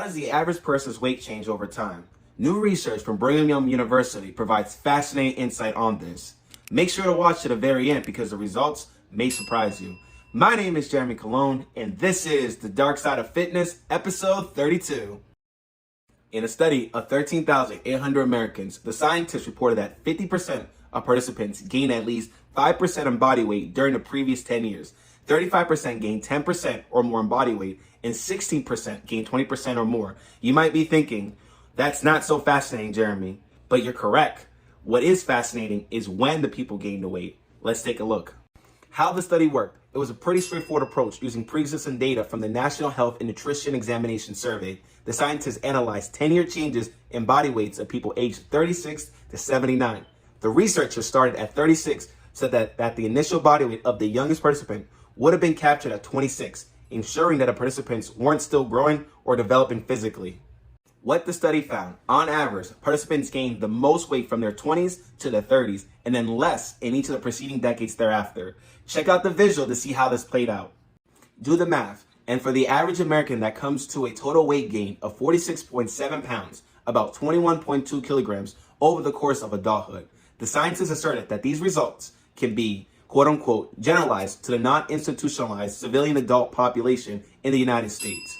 does the average person's weight change over time? New research from Brigham Young University provides fascinating insight on this. Make sure to watch to the very end because the results may surprise you. My name is Jeremy Colon, and this is The Dark Side of Fitness, episode 32. In a study of 13,800 Americans, the scientists reported that 50% of participants gained at least 5% in body weight during the previous 10 years. 35% gained 10% or more in body weight, and 16% gained 20% or more. You might be thinking, that's not so fascinating, Jeremy, but you're correct. What is fascinating is when the people gained the weight. Let's take a look. How the study worked. It was a pretty straightforward approach using pre-existing data from the National Health and Nutrition Examination Survey. The scientists analyzed 10-year changes in body weights of people aged 36 to 79. The researchers started at 36 so that the initial body weight of the youngest participant would have been captured at 26, ensuring that the participants weren't still growing or developing physically. What the study found, on average, participants gained the most weight from their 20s to their 30s, and then less in each of the preceding decades thereafter. Check out the visual to see how this played out. Do the math, and for the average American, that comes to a total weight gain of 46.7 pounds, about 21.2 kilograms, over the course of adulthood. The scientists asserted that these results can be, quote-unquote, generalized to the non-institutionalized civilian adult population in the United States.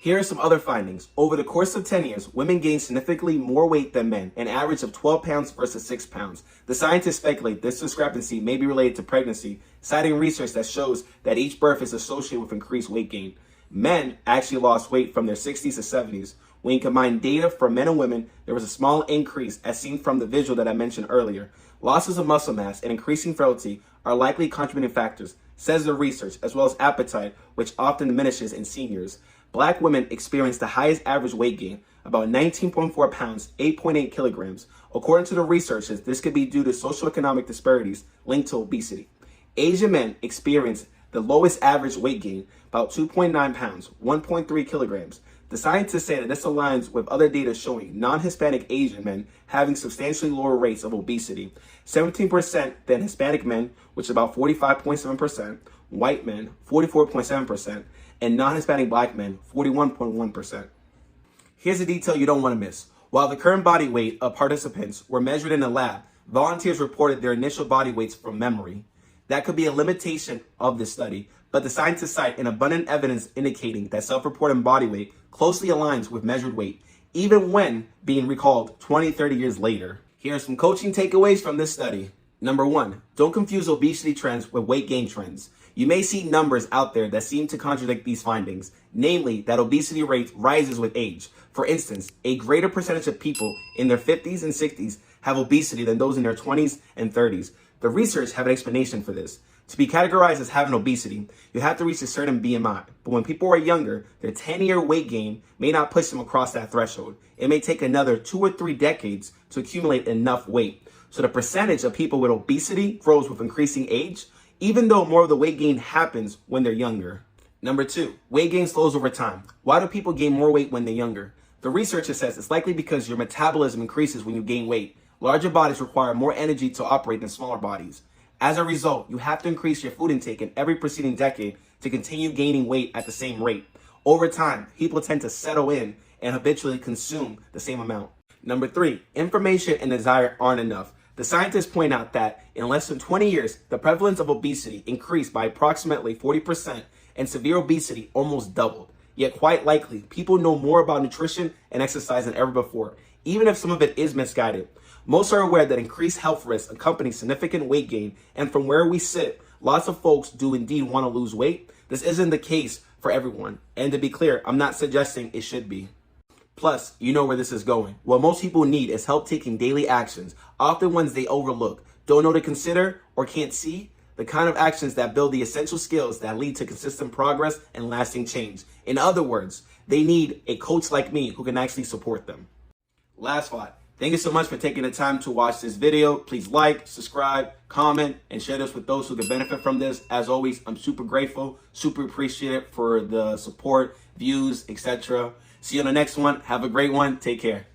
Here are some other findings. Over the course of 10 years, women gained significantly more weight than men, an average of 12 pounds versus 6 pounds. The scientists speculate this discrepancy may be related to pregnancy, citing research that shows that each birth is associated with increased weight gain. Men actually lost weight from their 60s to 70s. When you combine data from men and women, there was a small increase as seen from the visual that I mentioned earlier. Losses of muscle mass and increasing frailty are likely contributing factors, says the research, as well as appetite, which often diminishes in seniors. Black women experience the highest average weight gain, about 19.4 pounds, 8.8 kilograms. According to the researchers, this could be due to socioeconomic disparities linked to obesity. Asian men experience the lowest average weight gain, about 2.9 pounds, 1.3 kilograms. The scientists say that this aligns with other data showing non-Hispanic Asian men having substantially lower rates of obesity, 17% than Hispanic men, which is about 45.7%, white men, 44.7%, and non-Hispanic black men, 41.1%. Here's a detail you don't want to miss. While the current body weight of participants were measured in a lab, volunteers reported their initial body weights from memory. That could be a limitation of this study, but the scientists cite an abundant evidence indicating that self-reported body weight closely aligns with measured weight, even when being recalled 20-30 years later. Here are some coaching takeaways from this study. Number 1, don't confuse obesity trends with weight gain trends. You may see numbers out there that seem to contradict these findings, namely that obesity rate rises with age. For instance, a greater percentage of people in their 50s and 60s have obesity than those in their 20s and 30s. The research have an explanation for this. To be categorized as having obesity, you have to reach a certain BMI. But when people are younger, their 10-year weight gain may not push them across that threshold. It may take another 2 or 3 decades to accumulate enough weight. So the percentage of people with obesity grows with increasing age, even though more of the weight gain happens when they're younger. Number 2, weight gain slows over time. Why do people gain more weight when they're younger? The researcher says it's likely because your metabolism increases when you gain weight. Larger bodies require more energy to operate than smaller bodies. As a result, you have to increase your food intake in every preceding decade to continue gaining weight at the same rate. Over time, people tend to settle in and habitually consume the same amount. Number 3, information and desire aren't enough. The scientists point out that in less than 20 years, the prevalence of obesity increased by approximately 40% and severe obesity almost doubled. Yet quite likely, people know more about nutrition and exercise than ever before, even if some of it is misguided. Most are aware that increased health risks accompany significant weight gain, and from where we sit, lots of folks do indeed want to lose weight. This isn't the case for everyone, and to be clear, I'm not suggesting it should be. Plus, you know where this is going. What most people need is help taking daily actions, often ones they overlook, don't know to consider, or can't see, the kind of actions that build the essential skills that lead to consistent progress and lasting change. In other words, they need a coach like me who can actually support them. Last thought. Thank you so much for taking the time to watch this video. Please like, subscribe, comment, and share this with those who could benefit from this. As always, I'm super grateful, super appreciative for the support, views, etc. See you on the next one. Have a great one. Take care.